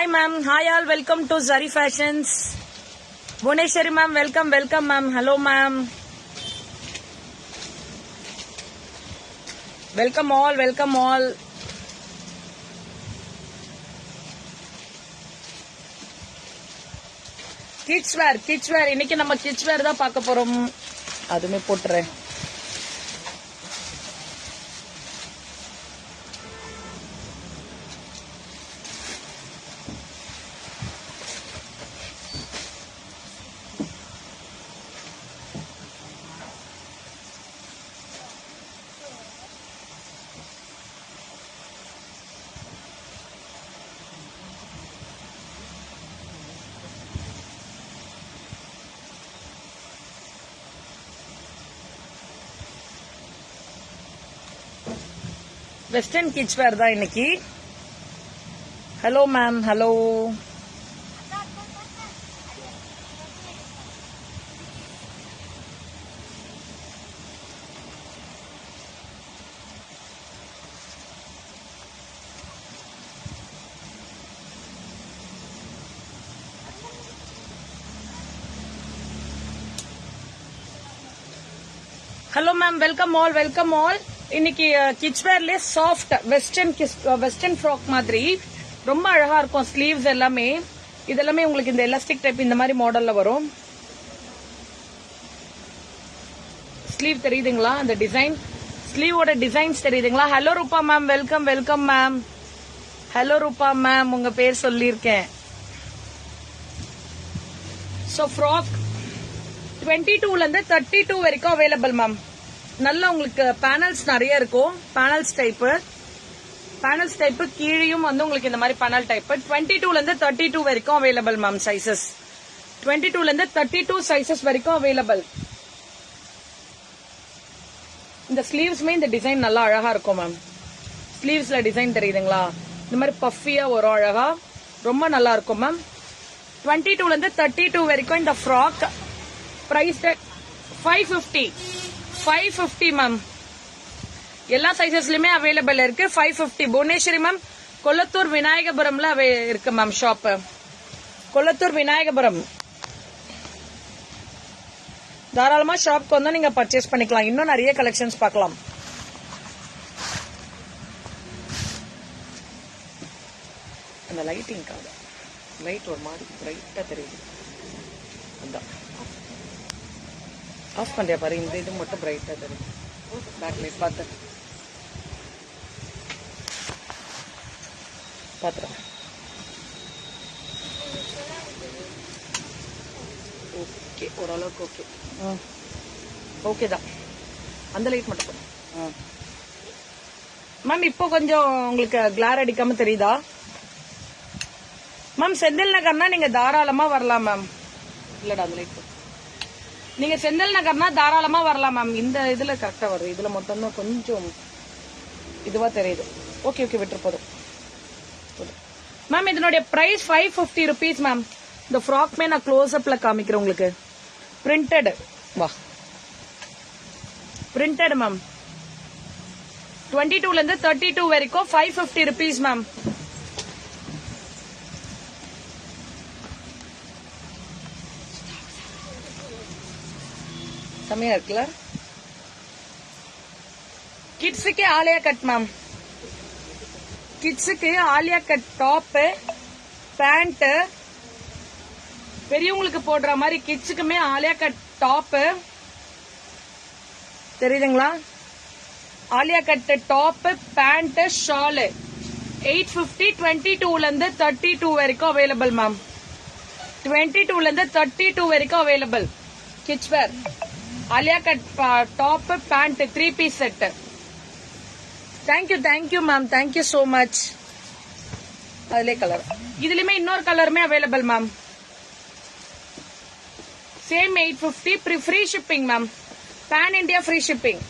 Hi ma'am. Hi all. Welcome to Zari Fashions. Bhuneshwari ma'am. Welcome. Welcome ma'am. Hello ma'am. Welcome all. Welcome all. Kids wear. Kids wear. இன்னைக்கு நம்ம kids wear தான் பார்க்க போறோம். அதுமே போட்டுறேன். Western kids வேர் தான் இன்னைக்கு. Hello ma'am. Hello. Hello ma'am. Welcome all. Welcome all. இன்னைக்கு கிட்ஸ் வேர்லயே சாஃப்ட் வெஸ்டர்ன் ஃப்ராக் மாதிரி ரொம்ப அழகா இருக்கும். ஸ்லீவ்ஸ் எல்லாமே இதெல்லாமே உங்களுக்கு இந்த எலாஸ்டிக் டைப் இந்த மாதிரி மாடல்ல வரும். ஸ்லீவ் தெரியுதுங்களா? அந்த டிசைன் ஸ்லீவோட டிசைன்ஸ் தெரியுதுங்களா? ஹலோ ரூபா ma'am. Welcome. Welcome ma'am. Hello ரூபா மேம். உங்க பேர் சொல்லியிருக்கேன். ஸோ ஃப்ராக் 22ல இருந்து 32 வரைக்கும் அவைலபிள் மேம். நல்லா உங்களுக்கு பேனல்ஸ் நிறைய இருக்கும். பேனல்ஸ் டைப் கீழேயும் வந்து உங்களுக்கு இந்த மாதிரி பேனல் டைப் 22ல இருந்து 32 வரைக்கும் அவைலபிள் மேம். சைசஸ் 22ல இருந்து 32 சைசஸ் வரைக்கும் அவைலபிள். இந்த ஸ்லீவ்ஸ்மே இந்த டிசைன் நல்லா அழகா இருக்கும் மேம். ஸ்லீவ்ஸ்ல டிசைன் தெரியுதுங்களா? இந்த மாதிரி பஃபியா வரும் அழகா. ரொம்ப நல்லா இருக்கும் மேம். 22ல இருந்து 32 வரைக்கும் இந்த ஃப்ராக் பிரைஸ் 550 மேம். எல்லா சைசஸ்லயுமே அவைலபிள் இருக்கு. 550. புவனேஸ்வரி மேம். கொல்லத்தூர் விநாயகபுரம்ல இருக்கு மேம் ஷாப். கொல்லத்தூர் விநாயகபுரம். தாராளமா ஷாப்க்கு வந்து நீங்க பர்ச்சேஸ் பண்ணிக்கலாம். இன்னும் நிறைய கலெக்ஷன்ஸ் பார்க்கலாம். அந்த லைட்டிங்காக லைட் ஒரு மாதிரி பிரைட்டா தெரியுது. அதான் ஆஃப் பண்ணியா பாரு. இந்த இது மட்டும் பிரைட்டா தெரியும். பேக் லைட் பார்த்துறேன். ஓகே, ஓரளவுக்கு ஓகே. ஓகே தான். அந்த லைட் மட்டும் மேம். இப்போ கொஞ்சம் உங்களுக்கு கிளார் அடிக்காம தெரியுதா மேம்? செந்தில் நகர்னா நீங்க தாராளமா வரலாம் மேம். இல்லடா அந்த லைட். நீங்க செந்தில் நகர்னா தாராளமா வரலாம் மேம். இந்த இதுல கரெக்டா வருது. இதுல மொத்தம் தான் கொஞ்சம் இதுவா தெரியுது. ஓகே ஓகே, விட்டு போதும் மேம். இதனுடைய பிரைஸ் 550 rupees மேம். இந்த ஃப்ராக்மே நான் க்ளோஸ் அப்ல காமிக்கிறேன் உங்களுக்கு. பிரிண்டட் வா, பிரிண்டட் மேம். 22ல இருந்து 32 வரைக்கும் 550 rupees மேம். செமையா இருக்குல்ல? கிட்ஸுக்கு ஆலியா கட் மேம். கிட்ஸுக்கு ஆலியா கட் டாப் பேண்ட். பெரியவங்களுக்கு போடுற மாதிரி கிட்ஸுக்குமே ஆலியா கட் டாப் தெரியுதுங்களா? Alia cut top pant shawl 850. 22ல இருந்து 32 வரைக்கும் அவைலபிள் மேம். 22ல இருந்து 32 வரைக்கும் available. Kids wear Alia cut top pant 3 piece set. Thank you ma'am. Thank you so much. அதுல கலர் இதுலயுமே இன்னொரு கலருமே available ma'am. Same 850. Free shipping ma'am. Pan India free shipping.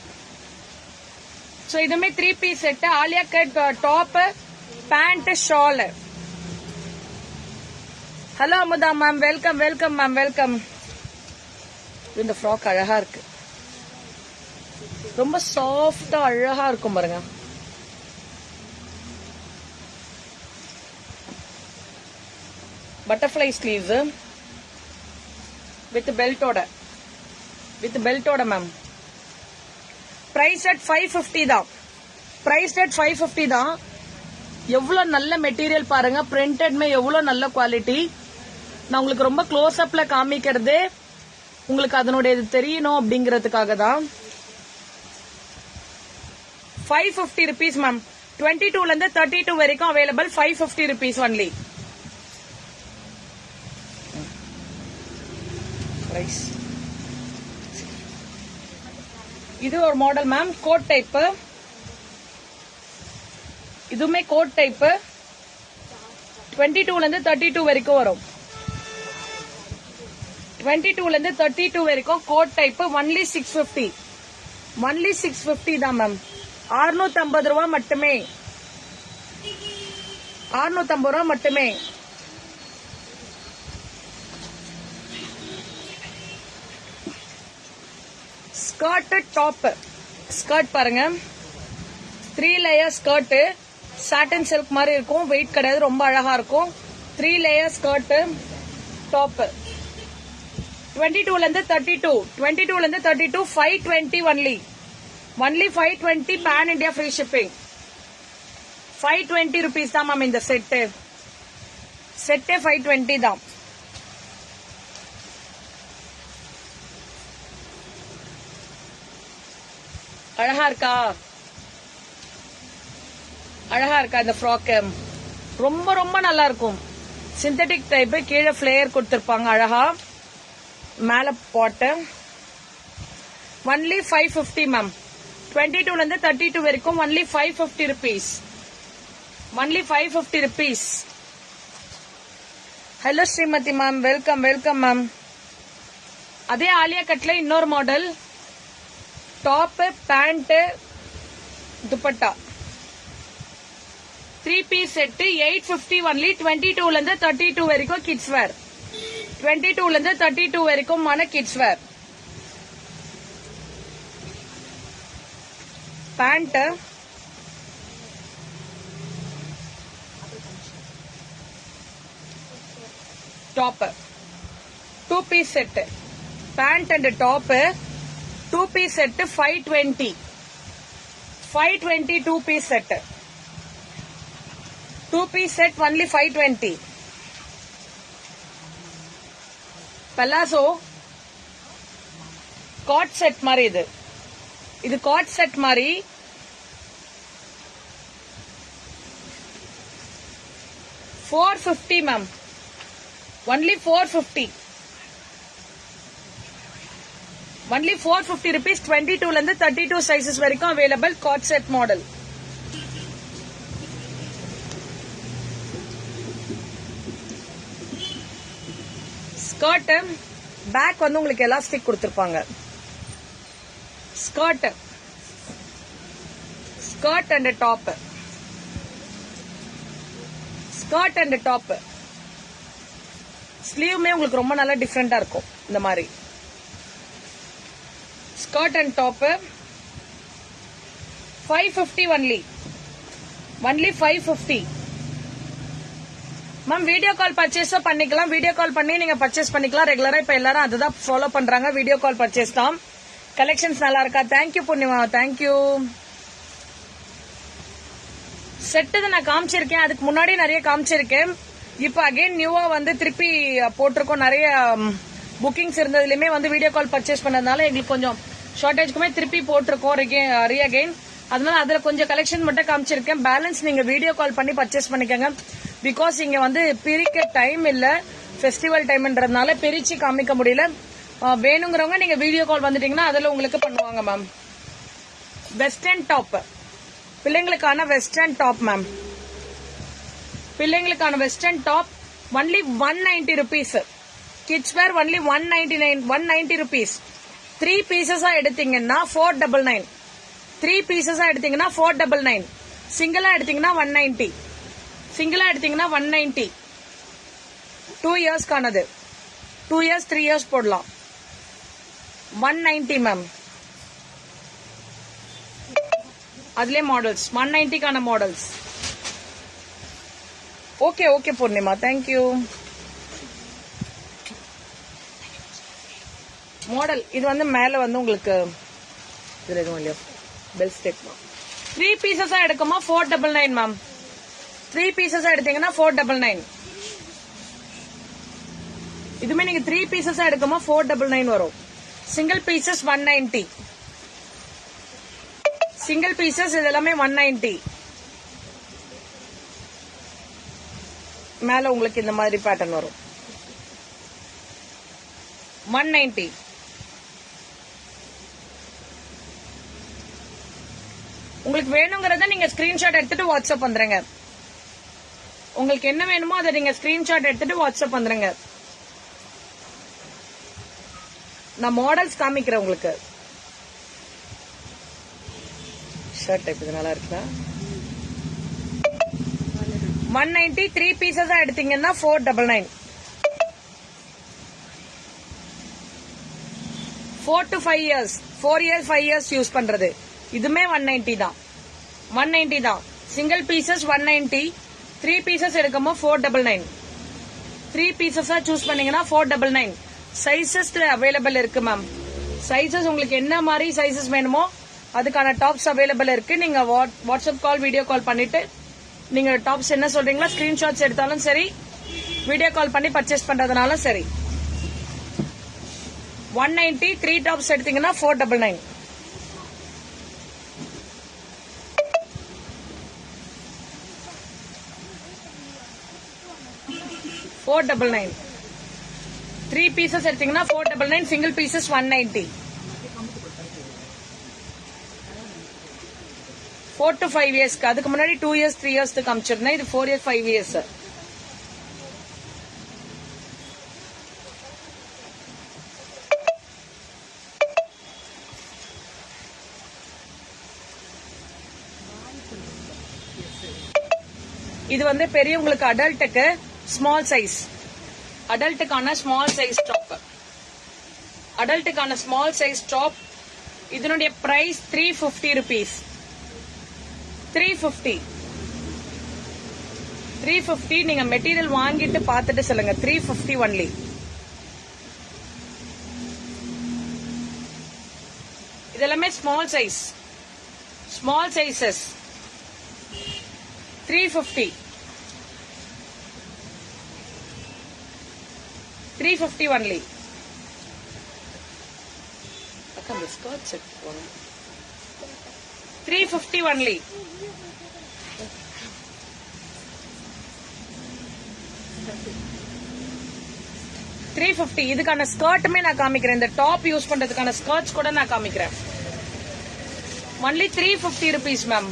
So இதுமே 3 piece set. Alia cut top pant shawl. Hello Amudha ma'am. Welcome. Welcome ma'am. Welcome. இந்த frock அழகா இருக்கு. ரொம்ப சாஃப்டா அழகா இருக்கும் பாருங்க. பட்டர்ஃப்ளை ஸ்லீவ்ஸ் வித் பெல்ட்டோட மேம். பிரைஸ் அட் 550 தான். பிரைஸ் அட் 550 தான். எவ்வளவு நல்ல மெட்டீரியல் பாருங்க. பிரிண்டட்மே எவ்வளவு நல்ல குவாலிட்டி. நான் உங்களுக்கு ரொம்ப க்ளோஸ் அப்ல காமிக்கிறது உங்களுக்கு அதனுடைய தெரியணும் அப்படிங்கறதுக்காக தான். 550 rupees மேம். 22 ல இருந்து 32 வரைக்கும் அவைலபிள். 550 rupees only. இது ஒரு மாடல் மேம். Coat type. இதுவுமே கோட் டைப். 22 ல இருந்து 32 வரைக்கும் வரும். 22 ல இருந்து 32 வரைக்கும் கோட் டைப். ஒன்லி 650. ஒன்லி 650 தான் மேம். 650 ரூபாய் மட்டுமே. 650 ரூபாய் மட்டுமே. Skirt top. ஸ்கர்ட் பாருங்க. 3 லேயர் ஸ்கர்ட். சாட்டன் சில்க் மாதிரி இருக்கும். வெயிட் கிடையாது. ரொம்ப அழகா இருக்கும். 3 லேயர் ஸ்கர்ட் டாப். 22 ல இருந்து 32. 22 ல இருந்து 32. 520 only. Only 520. Pan India free shipping. 520 rupees தான் மேம் இந்த செட்டு. 520 தான். அழகா இருக்கா? அழகா இருக்கா இந்த ஃப்ராக்? ரொம்ப ரொம்ப நல்லா இருக்கும். Synthetic type. கீழே ஃபிளேயர் கொடுத்திருப்பாங்க அழகா. மேல பாட்டு. Only 550 ma'am. 22 ல இருந்து 32 வரைக்கும் only 550 rupees. Only 550 rupees. Hello Shrimathi ma'am. Welcome welcome ma'am. அதே ஆலியா கட்ல இன்னொரு model. Top, pant, dupatta. 3 piece set. 850 only. 22 ல இருந்து 32 வரைக்கும் கிட்ஸ் வேர். 22 ல இருந்து 32 வரைக்கும் kids wear. Pant, top. 2 piece set. Pant and top 2 piece set 520. 520 2 piece set. 2 piece set only 520. Palazzo coat set மாதிரி. இது காட் செட் மாதிரி. $450 மேம். ஒன்லி 450. Only 450 rupees. 22 ல இருந்து 32 சைசஸ் வரைக்கும் available. Cord set model. Skirt. Back வந்து உங்களுக்கு elastic கொடுத்திருப்பாங்க. Skirt and top. Skirt and top. ஸ்லீவுமே உங்களுக்கு ரொம்ப நல்லா டிஃப்ரெண்டா இருக்கும். இந்த மாதிரி skirt and top 550 only. Only 550. Ma'am video call பர்ச்சேஸோ பண்ணிக்கலாம். வீடியோ கால் பண்ணி நீங்க பர்ச்சேஸ் பண்ணிக்கலாம். ரெகுலரா இப்ப எல்லாரும் அதுதான் ஃபாலோ பண்றாங்க. வீடியோ கால் பர்ச்சேஸ் தான். கலெக்ஷன்ஸ் நல்லா இருக்கா? தேங்க்யூ பூர்ணிமா. தேங்க்யூ. செட்டு நான் காமிச்சிருக்கேன். அதுக்கு முன்னாடி நிறைய காமிச்சிருக்கேன். இப்ப அகைன் நியூவா வந்து திருப்பி போட்டிருக்கோம். நிறைய புக்கிங்ஸ் இருந்ததுலயுமே வந்து வீடியோ கால் பர்ச்சேஸ் பண்ணதுனால எங்களுக்கு கொஞ்சம் ஷார்டேஜ்க்குமே திருப்பி போட்டிருக்கோம் அகைன். அதனால அதுல கொஞ்சம் கலெக்ஷன் மட்டும் காமிச்சிருக்கேன். பேலன்ஸ் நீங்க வீடியோ கால் பண்ணி பர்ச்சேஸ் பண்ணிக்கோங்க. பிகாஸ் இங்க வந்து பிரிக்க டைம் இல்ல. ஃபெஸ்டிவல் டைம்ன்றதுனால பிரிச்சு காமிக்க முடியல. வேணுங்கிறவங்க நீங்க வீடியோ கால் வந்துட்டீங்கன்னா அதுல உங்களுக்கு பண்ணுவாங்க மேம். Western top. பிள்ளைங்களுக்கான வெஸ்டர்ன் டாப் மேம். பிள்ளைங்களுக்கான western top only 190 rupees. Kids wear only 190 rupees. 3 pieces எடுத்தீங்கன்னா 499. 3 pieces எடுத்தீங்கன்னா 499. சிங்கிளா எடுத்தீங்கன்னா 190. சிங்கிளா எடுத்தீங்கன்னா 190. 2 இயர்ஸ்க்கானது. 2 years 3 years போடலாம். 190 மேம். அதுலயே மாடல்ஸ் 190க்கான models. Okay okay Purnima. Thank you. Model இது வந்து மேல வந்து உங்களுக்கு இதுல எதுவும் இல்லையா பெல் ஸ்டெப் 3 பீசஸா எடுக்குமா 499 மேம் 3 பீசஸா எடுத்தீங்கன்னா 499 இதுமே நீங்க 3 பீசஸா எடுக்குமா 499 வரும் சிங்கிள் பீசஸ் 190 சிங்கிள் பீசஸ் இது எல்லாமே 190 மேல உங்களுக்கு இந்த மாதிரி பேட்டர்ன் வரும் 190 உங்களுக்கு வேணுங்கிறத நீங்க ஸ்கிரீன்ஷாட் எடுத்துட்டு வாட்ஸ்அப் பண்றீங்க உங்களுக்கு என்ன வேணுமோ அதை நீங்க ஸ்கிரீன்ஷாட் எடுத்துட்டு வாட்ஸ்அப் பண்றீங்க நான் மாடல்ஸ் காமிக்கிறேன் உங்களுக்கு ஷர்ட் டைப் இது நல்லா இருக்குதா 190 3 பீசஸ் எடுத்தீங்கன்னா 499 4 to 5 years 4 years 5 years use பண்றது இதுமே 190 தான் 190 தான் சிங்கிள் பீசஸ் 190 3 பீசஸ் எடுக்குமோ 499 3 பீசஸா சூஸ் பண்ணீங்கன்னா 499 சைசஸ்ல அவைலபிள் இருக்கு மேம் சைசஸ் உங்களுக்கு என்ன மாதிரி சைசஸ் வேணுமோ அதுக்கான டாப்ஸ் அவைலபிள் இருக்கு நீங்க வாட்ஸ்அப் கால் வீடியோ கால் பண்ணிட்டு நீங்க டாப்ஸ் என்ன சொல்றீங்களா ஸ்கிரீன்ஷாட்ஸ் எடுத்தாலும் சரி வீடியோ கால் பண்ணி பர்ச்சேஸ் பண்றதுனாலும் சரி 190 3 டாப்ஸ் எடுத்தீங்கன்னா 499 499 3 பீசஸ் எடுத்தீங்கன்னா 499 சிங்கிள் பீசஸ் 190 4 to 5 years அதுக்கு முன்னாடி 2 years 3 years காமிச்சிருந்தேன் இது 4 years 5 years இது வந்து பெரியவங்களுக்கு அடல்ட்டுக்கு ஸ்மால் சைஸ் அடல்ட்டுக்கான ஸ்மால் சைஸ் டாப் அடல்ட்டுக்கான ஸ்மால் சைஸ் டாப் இதனுடைய பிரைஸ் 350 rupees 350 நீங்க மெட்டீரியல் வாங்கிட்டு பார்த்துட்டு சொல்லுங்க 350 ஒன்லி இதெல்லாமே ஸ்மால் சைசஸ் 350 ஒன்லி அக்கா இந்த ஸ்கர்ட் செட் போங்க 350 ஒன்லி இதுக்கான ஸ்கர்ட்டுமே நான் காமிக்கிறேன் இந்த டாப் யூஸ் பண்றதுக்கான ஸ்கர்ட்ஸ் கூட நான் காமிக்கிறேன் ஒன்லி 350 rupees மேம்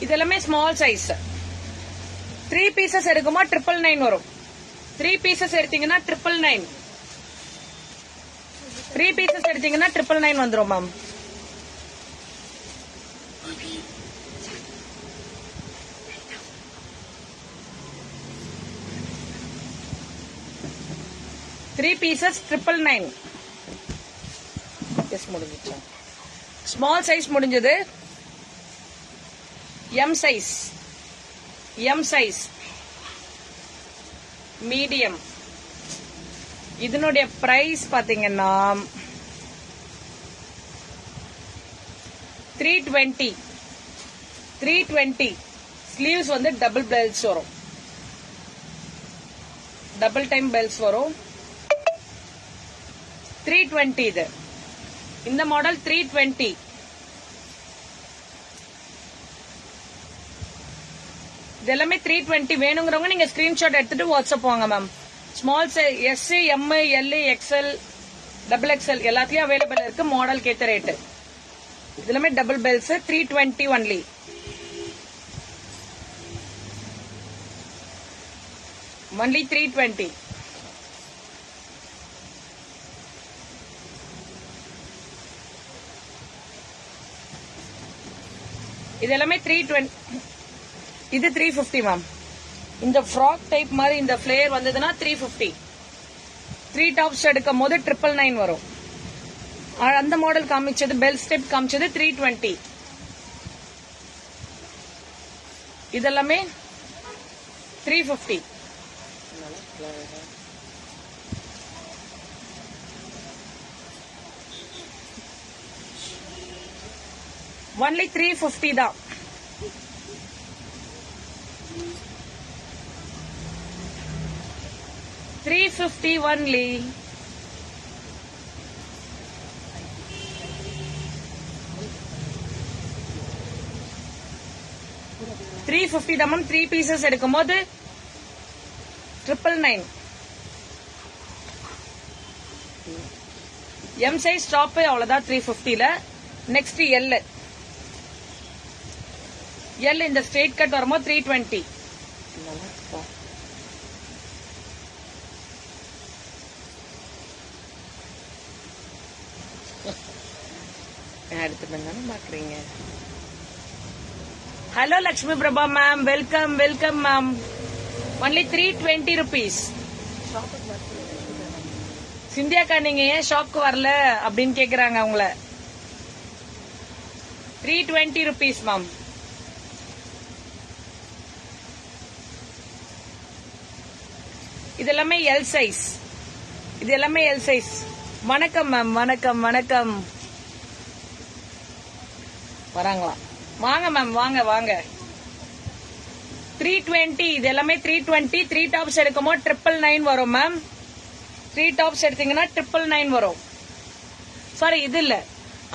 இதெல்லாமே ஸ்மால் சைஸ் 3 பீசஸ் எடுக்குமா 999 வரும் 3 பீசஸ் எடுத்தீங்கன்னா 999 3 பீசஸ் எடுத்தீங்கன்னா 999 வந்துரும் மேம் த்ரீ பீசஸ் 999 எஸ் முடிஞ்சிச்சு ஸ்மால் சைஸ் முடிஞ்சது எம் சைஸ் மீடியம் இதனுடைய பிரைஸ் பாத்தீங்கன்னா 320 ஸ்லீவ்ஸ் வந்து டபுள் பெல்ட்ஸ் வரும் டபுள் டைம் பெல்ட்ஸ் வரும் 320 இது இந்த மாடல் 320 இது எல்லாமே 320 வேணுங்கிறவங்க நீங்க ஸ்கிரீன்ஷாட் எடுத்துட்டு வாட்ஸ்அப் வாங்க ma'am small size S M L XL double XL எல்லாத்துலயும் அவைலபிள் இருக்கு மாடல் கேத்த ரேட்டு இது எல்லாமே டபுள் பெல்ஸ் 320 ஒன்லி ஒன்லி 320 இது எல்லாமே 320 இது 350 மேம் இந்த ஃப்ராக் டைப் மாதிரி இந்த ஃபிளேர் வந்ததுன்னா 350 3 டாப்ஸ் எடுக்கும் போது 999 வரும் அந்த மாடல் காமிச்சது பெல் ஸ்டெப் காமிச்சது 320 இதெல்லாமே 350. Only 350 தான். $350 only. $350 தான் மேம். 3 pieces எடுக்கும் போது 999. M size டாப் அவ்வளவுதான் 350ல. Next L. L இந்த ஸ்ட்ரெயிட் கட் வரும்போது 320. எடுத்துட்டு பாக்குறீங்க. Hello Lakshmi Prabha ma'am, welcome welcome ma'am. Only 320 rupees. சிந்தியாக்கா நீங்க ஏன் ஷாப்க்கு வரல அப்படின்னு கேக்குறாங்க அவங்கள. 320 rupees மேம். இது எல்லாமே எல் சைஸ். இது எல்லாமே எல் சைஸ். வணக்கம் மேம், வணக்கம் வணக்கம். வராங்களா? வாங்க மேம், வாங்க வாங்க. 320. இது எல்லாமே 320. 3 டாப்ஸ் எடுக்கும்போது 999 வரும் மேம். 3 டாப்ஸ் எடுத்தீங்கன்னா 999 வரும். சாரி, இது இல்ல,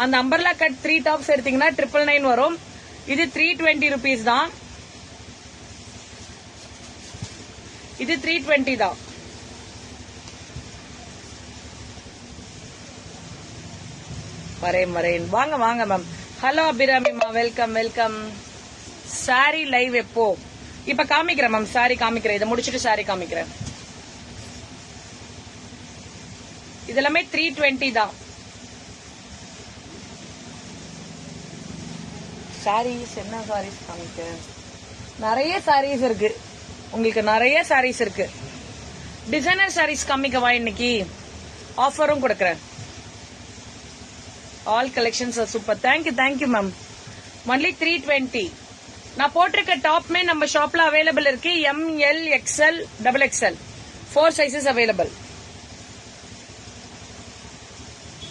அந்த அம்பர்லா கட் 3 டாப்ஸ் எடுத்தீங்கன்னா 999 வரும். இது 320 rupees தான். இது 320 தான். வரேன். வாங்க வாங்க மேம். ஹலோ அபிராமிமா, வெல்கம் வெல்கம். சாரி லைவ் எப்போ? இப்ப காமிக்கிறேன் மேம், சாரி காமிக்கிறேன். இதை முடிச்சுட்டு சாரி காமிக்கிறேன். இதெல்லாமே 320 தான். சாரீஸ் என்ன சாரீஸ் காமிக்கிறேன்? நிறைய சாரீஸ் இருக்கு உங்களுக்கு, நிறைய சாரீஸ் இருக்கு. டிசைனர் சாரீஸ் காமிக்கவா? இன்னைக்கு ஆஃபரும் கொடுக்கறேன். All collections R super. Thank you ma'am. Only 320. நான் போட்டிருக்க டாப்மே நம்ம ஷாப்ல அவைலபிள் இருக்கு. ML, XL, XXL 4 sizes available.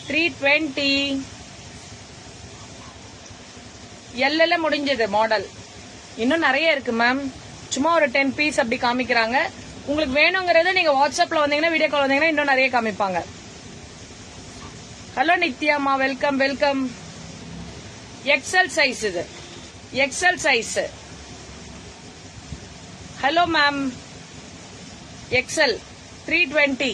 320. L முடிஞ்சது மாடல். இன்னும் நிறைய இருக்கு மேம். சும்மா ஒரு 10 பீஸ் அப்படி காமிக்கிறாங்க. உங்களுக்கு வேணுங்கிறத நீங்க வாட்ஸ்அப்ல வந்தீங்கன்னா, வீடியோ கால் வந்தீங்கன்னா இன்னும் நிறைய காமிப்பாங்க. ஹலோ நித்யாமா, வெல்கம் வெல்கம். XL சைஸ் இது, XL size. Hello ma'am, XL 320.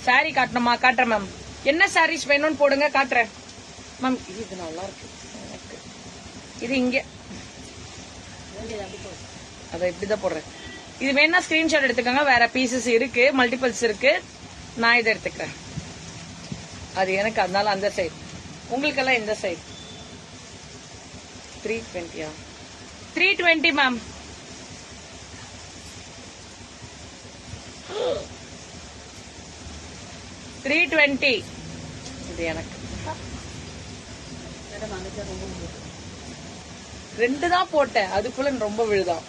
Sorry காட்டணுமா? காட்டுறேன் மேம். என்ன சாரீஸ் வேணும்னு போடுங்க, காட்டுறேன் மேம். இது நல்லா இருக்கு. இது இங்க அதை இப்படிதான் போடுறேன். இது வேணா ஸ்கிரீன்ஷாட் எடுத்துக்கோங்க. வேற பீசஸ் இருக்கு, மல்டிபிள்ஸ் இருக்கு. நான் இதை எடுத்துக்கிறேன். அது எனக்கு, அதனால அந்த சைடு. உங்களுக்கெல்லாம் இந்த சைடு. 320. 320 மேம். $320. இது எனக்கு 2 தான் போட்டேன், அதுக்குள்ள ரொம்ப விழுதான்.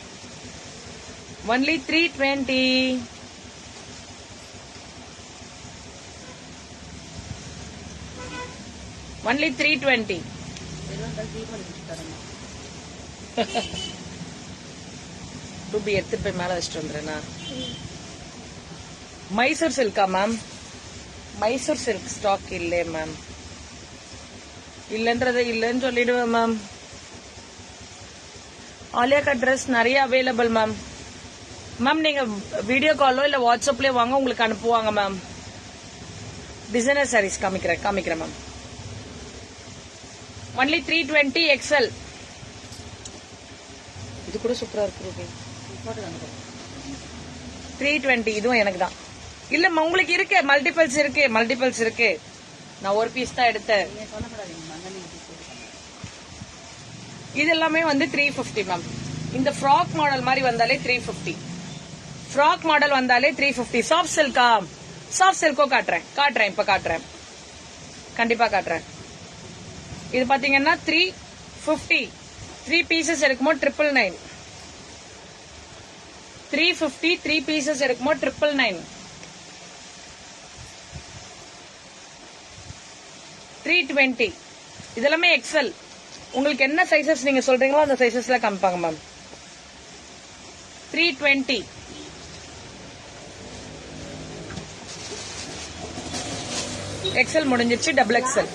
ஒன்லி 320. ஒன்லி 320. ரூபி எடுத்துட்டு போய் மேல வச்சுட்டு வந்துடுறேன்னா. Mysore Chilika ma'am? Mysore silk stock இல்லே மேம். இல்லன்றதை இல்லன்னு சொல்லிடுவேன் மேம். ஆலியா கட் ட்ரெஸ் நிறைய அவைலபிள் மேம். மேம் நீங்க வீடியோ காலோ இல்ல வாட்ஸ்அப்லயே வாங்க, உங்களுக்கு அனுப்புவாங்க மேம். டிசைனர் சாரீஸ் காமிக்கிறேன் மேம். Only 320 XL. இது கூட சூப்பரா இருக்கு. 320. இதுவும் எனக்கு தான். இல்ல உங்களுக்கு இருக்கு, மல்டிபிள்ஸ் இருக்கு. நான் ஒரு பீஸ் தான் எடுத்தேன். இது எல்லாமே வந்து 350 மேம். இந்த ஃப்ராக் மாடல் மாதிரி வந்தாலே 350. ஃப்ராக் மாடல் வந்தாலே 350. சாஃப்ட் சில்கா? சாஃப்ட் சில்கோ காட்டுறேன் இப்ப காட்டுறேன், கண்டிப்பா காட்டுறேன். இது பாத்தீங்கன்னா 350, 3 பீசஸ் இருக்குமோ 999, 350 3 பீசஸ் இருக்குமோ 999, 320. இதெல்லாமே எக்ஸல். உங்களுக்கு என்ன சைசஸ் நீங்க சொல்றீங்களோ அந்த சைசஸ்ல காமிப்பாங்க மேம். 320. எக்ஸல் முடிஞ்சிருச்சு, double XL.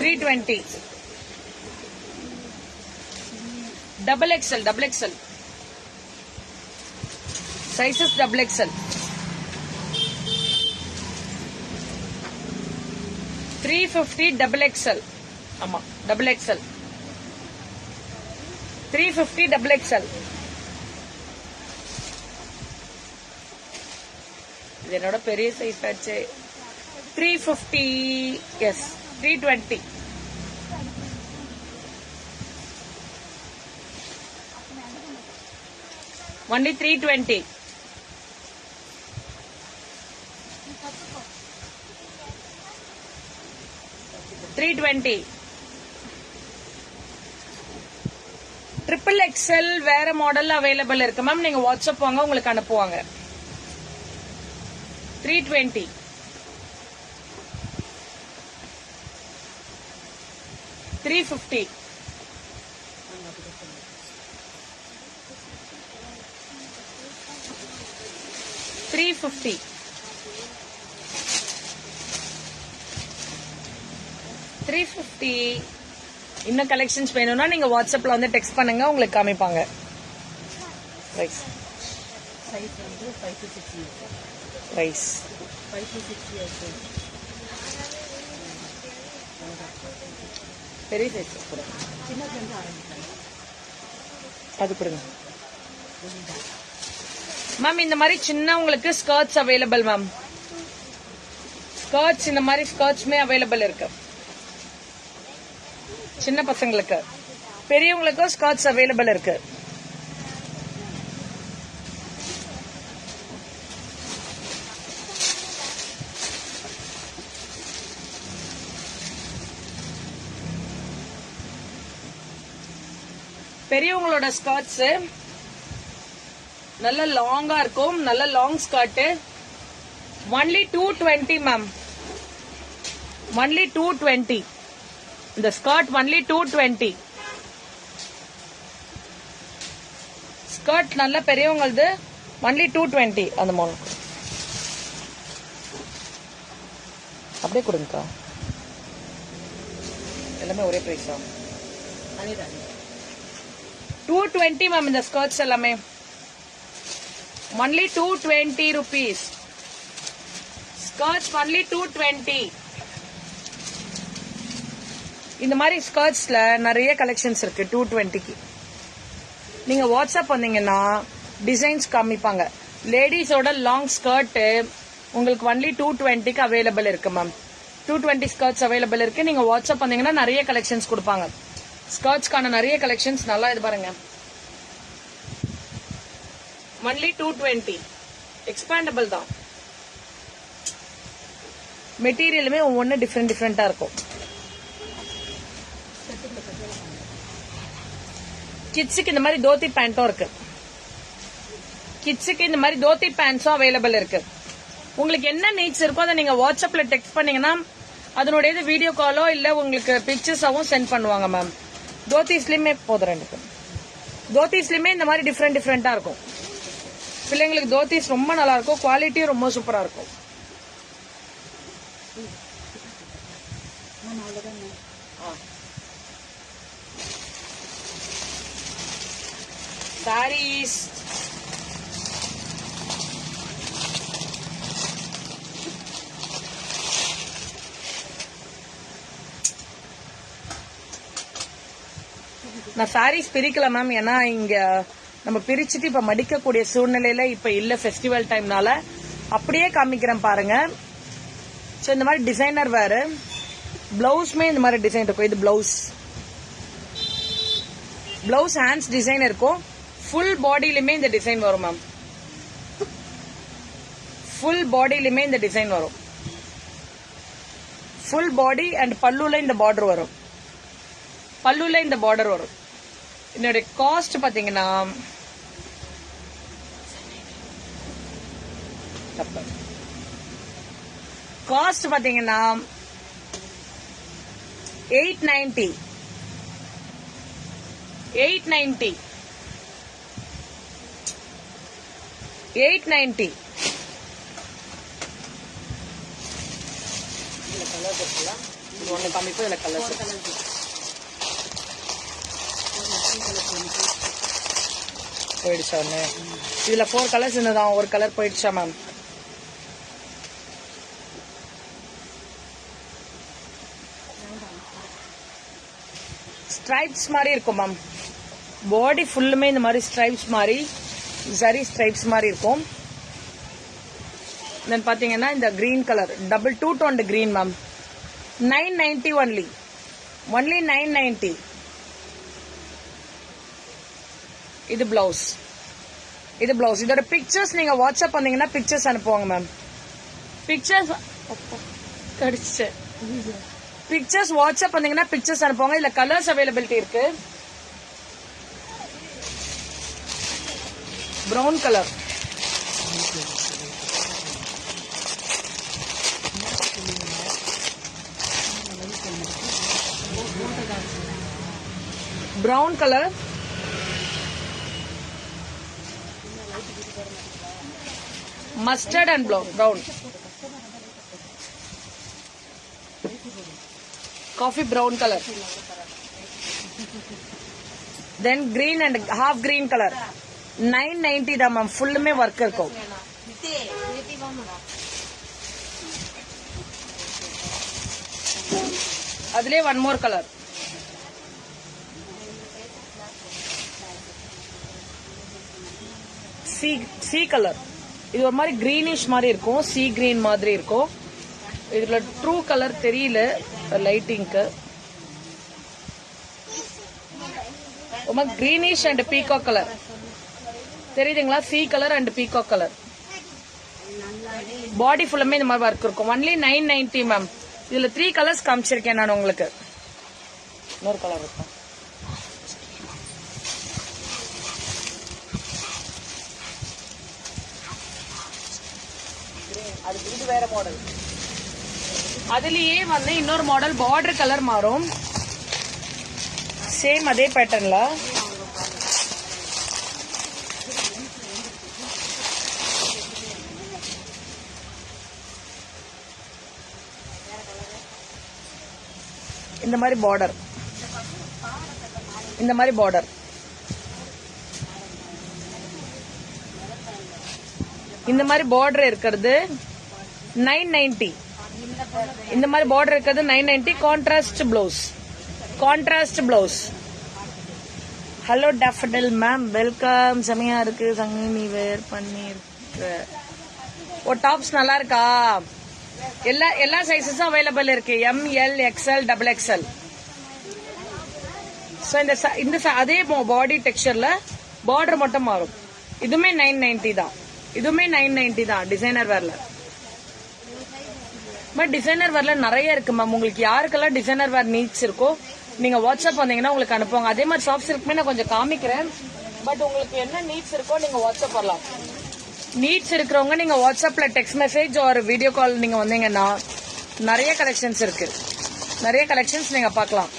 320. Double XL sizes, double XL. 350 double XL. ஆமா, டபுள் எக்ஸல். 350 double XL. இது என்னோட பெரிய சைஸ் ஆச்சு. 350, எஸ். 320. only 320. 320. ட்ரிபிள் எக்ஸல் வேற மாடல் அவைலபிள் இருக்கு மேம். நீங்க வாட்ஸ்அப் வாங்க, உங்களுக்கு அனுப்புவாங்க. 320. 350. 350. 350. இன்னும் கலெக்ஷன்ஸ் வேணும்னா நீங்க வாட்ஸ்அப்ல வந்து டெக்ஸ்ட் பண்ணுங்க, உங்களுக்கு காமிப்பாங்க. ரைஸ் வந்து 5 to 6 years. Rice 5 to 6 years. பெரிய சைஸ் கொடுங்க, சின்னது வந்து ஆரம்பிக்கலாம். அது கொடுங்க மேம். இந்த மாதிரி சின்ன உங்களுக்கு ஸ்கர்ட்ஸ் அவைலபிள் மேம். ஸ்கர்ட்ஸ் இந்த மாதிரி ஸ்கர்ட்ஸ்மே அவைலபிள் இருக்கு. சின்ன பசங்களுக்கு, பெரியவங்களுக்கும் ஸ்கர்ட்ஸ் அவைலபிள் இருக்கு. பெரியவங்களோட ஸ்கர்ட்ஸ் நல்ல லாங்கா இருக்கும், நல்ல long skirt. only 220 ma'am. only 220. இந்த ஸ்கர்ட் only 220. ஸ்கர்ட் நல்ல பெரியவங்களது only 220. அந்த மாடல் அப்படியே கொடுங்கக்கா. எல்லாமே ஒரே பிரைஸா? 220 மேம். இந்த ஸ்கர்ட்ஸ் எல்லாமே only 220 rupees. Skirts only 220. இந்த மாதிரி ஸ்கர்ட்ஸ்ல நிறைய கலெக்ஷன்ஸ் இருக்கு 220க்கு. நீங்க வாட்ஸ்அப் வந்தீங்கன்னா டிசைன்ஸ் காமிப்பாங்க. லேடிஸோட லாங் ஸ்கர்ட் உங்களுக்கு only 220க்கு அவைலபிள் இருக்கு மேம். 220 ஸ்கர்ட்ஸ் அவைலபிள் இருக்கு. நீங்க வாட்ஸ்அப் வந்தீங்கன்னா நிறைய கலெக்ஷன்ஸ் கொடுப்பாங்க. ஸ்கர்ட்ஸ்க்கான நிறைய கலெக்ஷன்ஸ் நல்லா இது பாருங்க. only 220. எக்ஸ்பாண்டபிள் தான். மெட்டீரியலுமே ஒவ்வொன்று டிஃப்ரெண்டா இருக்கும். கிட்ஸுக்கு இந்த மாதிரி தோத்தி பேண்ட்டும் இருக்கு. கிட்ஸுக்கு இந்த மாதிரி தோத்தி பேண்ட்ஸும் அவைலபிள் இருக்கு. உங்களுக்கு என்ன நீட்ஸ் இருக்கோ அதை நீங்க வாட்ஸ்அப்ல டெக்ஸ்ட் பண்ணீங்கன்னா அதனுடைய வீடியோ காலோ இல்ல உங்களுக்கு பிக்சர்ஸாவும் சென்ட் பண்ணுவாங்க மேம். தோத்திஸ்லயுமே போதும். ரெண்டுக்கு தோத்திஸ்லயுமே இந்த மாதிரி டிஃப்ரெண்டா இருக்கும். பிள்ளைங்களுக்கு தோத்திஸ் ரொம்ப நல்லா இருக்கும். குவாலிட்டியும் ரொம்ப சூப்பரா இருக்கும். sarees, நான் சாரீஸ் பிரிக்கல மேம். ஏன்னா இங்க நம்ம பிரிச்சுட்டு இப்ப மடிக்கக்கூடிய சூழ்நிலையில இப்ப இல்ல, ஃபெஸ்டிவல் டைம்னால. அப்படியே காமிக்கிறேன் பாருங்க. சோ இந்த மாதிரி டிசைனர் வேறு பிளவுஸ்மே இந்த மாதிரி டிசைன் இருக்கும். இது பிளவுஸ் ஹேண்ட்ஸ் டிசைன் இருக்கும். ஃபுல் பாடியிலுமே இந்த டிசைன் வரும் மேம். ஃபுல் பாடியிலுமே இந்த டிசைன் வரும். ஃபுல் பாடி அண்ட் பல்லுல இந்த பார்டர் வரும். பல்லுல இந்த பார்டர் வரும். என்னுடைய காஸ்ட் பாத்தீங்கன்னா பாத்தீங்கன்னா 890. 890. 890. ஒன்னு காமிப்போம். இதுல கலர் போயிடுச்சா? ஒண்ணு இதுல 4 கலர்ஸ் இருந்ததான், ஒரு கலர் போயிடுச்சா மேம்? ஸ்ட்ரைப்ஸ் மாதிரி இருக்கும் மேம். பாடி ஃபுல்லுமே இந்த மாதிரி ஸ்ட்ரைப்ஸ் மாதிரி, ஜரி ஸ்ட்ரைப்ஸ் மாதிரி இருக்கும். தென் பாத்தீங்கன்னா இந்த green colour double 2 toned green ma'am. 990 only. 990. இது பிளவுஸ். இது பிளவுஸ். இதோட பிக்சர்ஸ் நீங்க வாட்ஸ்அப் பண்ணீங்கன்னா பிக்சர்ஸ் அனுப்புவாங்க மேம். பிக்சர்ஸ் கடிச்சு பிக்சர்ஸ் வாட்ஸ்அப் பண்ணீங்கன்னா பிக்சர்ஸ் அனுப்புவாங்க. இதுல கலர்ஸ் அவைலபிலிட்டி இருக்கு. Brown colour, brown color, mustard and brown, coffee brown color, then green and half green color. 990 தான் மேம். ஃபுல்லுமே ஒர்க் இருக்கும். அதுலயே one more colour. C colour. இது ஒரு மாதிரி கிரீனிஷ் மாதிரி இருக்கும். சி கிரீன் மாதிரி இருக்கும். இதுல ட்ரூ கலர் தெரியல லைட்டிங்க்கு. ஒரு மாதிரி கிரீனிஷ் அண்ட் பீகாக் கலர் தெரியுதுங்களா? Sea colour and peacock colour. Body ஃபுல்லுமே இந்த மாதிரி ஒர்க் இருக்கும். Only 990 ma'am. இதுல 3 கலர்ஸ் காமிச்சிருக்கேன் நான் உங்களுக்கு. இன்னொரு கலர் இருக்கும். இது வேற மாடல். அதுலயே வந்து இன்னொரு மாடல் பார்டர் கலர் மாறும். சேம் அதே பேட்டர்ன்ல. இந்த மாதிரி பார்டர், இந்த மாதிரி பார்டர். இந்த மாதிரி பார்டர் இருக்கிறது 990. இந்த மாதிரி பார்டர் இருக்கிறது 990. Contrast blouse. Contrast blouse. Hello daffodil ma'am, welcome. செமையா இருக்கு. சங்கி வேர் பண்ணிருக்க. ஓ, டாப்ஸ் நல்லா இருக்கா? எல்லா சைஸஸும் அவைலபிள் இருக்கு. ML, XL, XXL. இந்த அதே பாடி டெக்ஸ்சர்ல பார்டர் மட்டும் மாறும். இதுமே 990 தான். இதுவுமே 990 தான் டிசைனர் வேர்ல. பட் டிசைனர் வேர்ல நிறைய இருக்கு மேம். உங்களுக்கு யாருக்கெல்லாம் டிசைனர் வேர் நீட்ஸ் இருக்கோ நீங்க வாட்ஸ்அப் வந்தீங்கன்னா உங்களுக்கு அனுப்புவாங்க. அதே மாதிரி சாஃப்ட் சில்க்மே நான் கொஞ்சம் காமிக்கிறேன். பட் உங்களுக்கு என்ன நீட்ஸ் இருக்கோ நீங்க வாட்ஸ்அப் வரலாம். நீட்ஸ் இருக்கிறவங்க நீங்க வாட்ஸ்அப்ல டெக்ஸ்ட் மெசேஜ் ஒரு வீடியோ கால் நீங்க வந்தீங்கன்னா நிறைய கலெக்ஷன்ஸ் இருக்கு. நிறைய கலெக்ஷன்ஸ் நீங்க பார்க்கலாம்.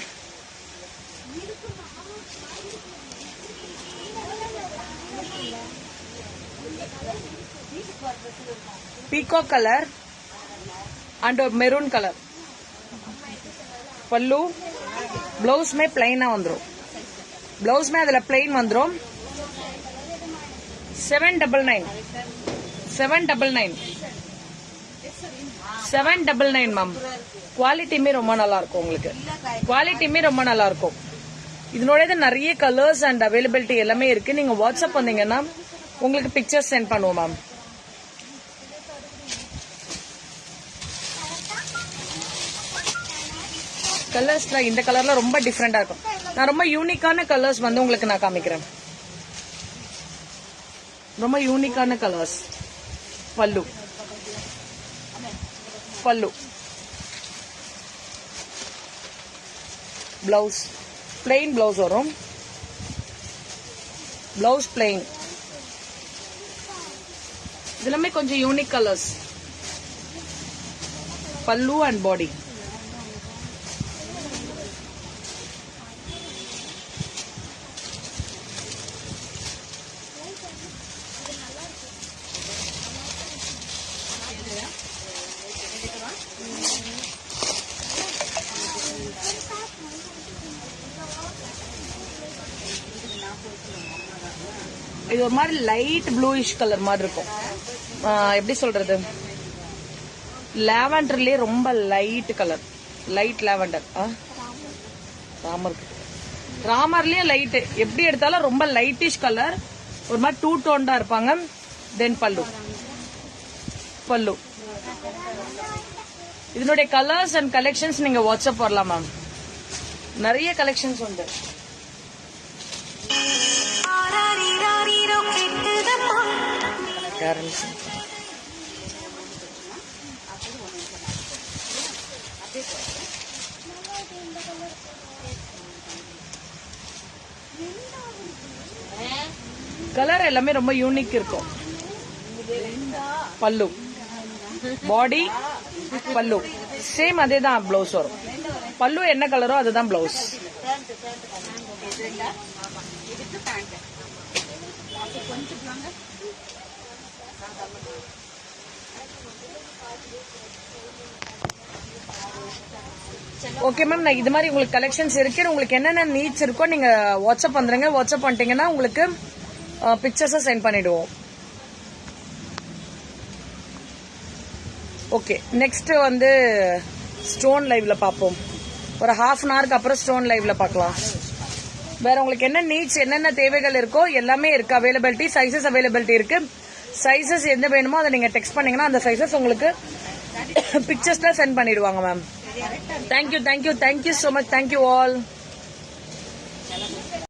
பீகாக் கலர் அண்ட் ஒரு மெரூன் கலர். பல்லு. பிளவுஸ்மே பிளைனா வந்துடும். பிளவுஸ்மே அதுல பிளைன் வந்துடும். 799. 799. 799 மேம். குவாலிட்டியுமே ரொம்ப நல்லா இருக்கும். உங்களுக்கு குவாலிட்டியுமே ரொம்ப நல்லா இருக்கும். இதனோட நிறைய கலர்ஸ் அண்ட் அவைலபிலிட்டி எல்லாமே இருக்கு. நீங்க வாட்ஸ்அப் வந்தீங்கன்னா உங்களுக்கு பிக்சர்ஸ் சென்ட் பண்ணுவோம் மேம். கலர்ஸ்ல இந்த கலர்ல ரொம்ப டிஃப்ரெண்டா இருக்கும். நான் ரொம்ப யூனிக்கான கலர்ஸ் வந்து உங்களுக்கு நான் காமிக்கிறேன். ரொம்ப யூனிக்கான கலர்ஸ். பல்லு பிளவுஸ் பிளெயின் பிளவுஸ் வரும். Blouse plain. இதெல்லாமே கொஞ்சம் யூனிக் கலர்ஸ். பல்லு அண்ட் பாடி. இது ஒரு மாதிரி லைட் ப்ளூயிஷ் கலர் மாதிரி இருக்கும். எப்படி சொல்றது, லாவெண்டர்லயே ரொம்ப லைட் கலர். Light lavender. ராமர்லயே லைட். எப்படி எடுத்தாலும் ரொம்ப லைட்டிஷ் கலர். ஒரு மாதிரி டூ டோன்டா இருப்பாங்க. தென் பல்லு. இதனுடைய கலர்ஸ் அண்ட் கலெக்ஷன்ஸ் நீங்க வாட்ஸ்அப் வரலாம் மேம். நிறைய கலெக்ஷன்ஸ் உண்டு. கலர் எல்லாமே ரொம்ப யூனிக் இருக்கும். பல்லு, பாடி, பல்லு சேம் அதே தான் பிளவுஸ் வரும். பல்லு என்ன கலரோ அதுதான் பிளவுஸ். ஓகே மேம், நான் இது மாதிரி உங்களுக்கு கலெக்ஷன்ஸ் இருக்கு. உங்களுக்கு என்னென்ன நீட்ஸ் இருக்கோ நீங்க வாட்ஸ்அப் வந்துருங்க. வாட்ஸ்அப் பண்ணிட்டீங்கன்னா உங்களுக்கு பிக்சர்ஸை சென்ட் பண்ணிடுவோம். ஓகே, நெக்ஸ்ட் வந்து ஸ்டோன் லைவ்ல பார்ப்போம். ஒரு ½ அன் ஹவருக்கு அப்புறம் ஸ்டோன் லைவ்ல பார்க்கலாம். வேற உங்களுக்கு என்ன நீட்ஸ், என்னென்ன தேவைகள் இருக்கோ எல்லாமே இருக்கு. அவைலபிலிட்டி, சைசஸ் அவைலபிலிட்டி இருக்கு. சைசஸ் எந்த வேணுமோ அதை நீங்க டெக்ஸ்ட் பண்ணீங்கன்னா அந்த சைசஸ் உங்களுக்கு பிக்சர்ஸ்ல சென்ட் பண்ணிடுவாங்க ma'am. Thank you so much. Thank you all.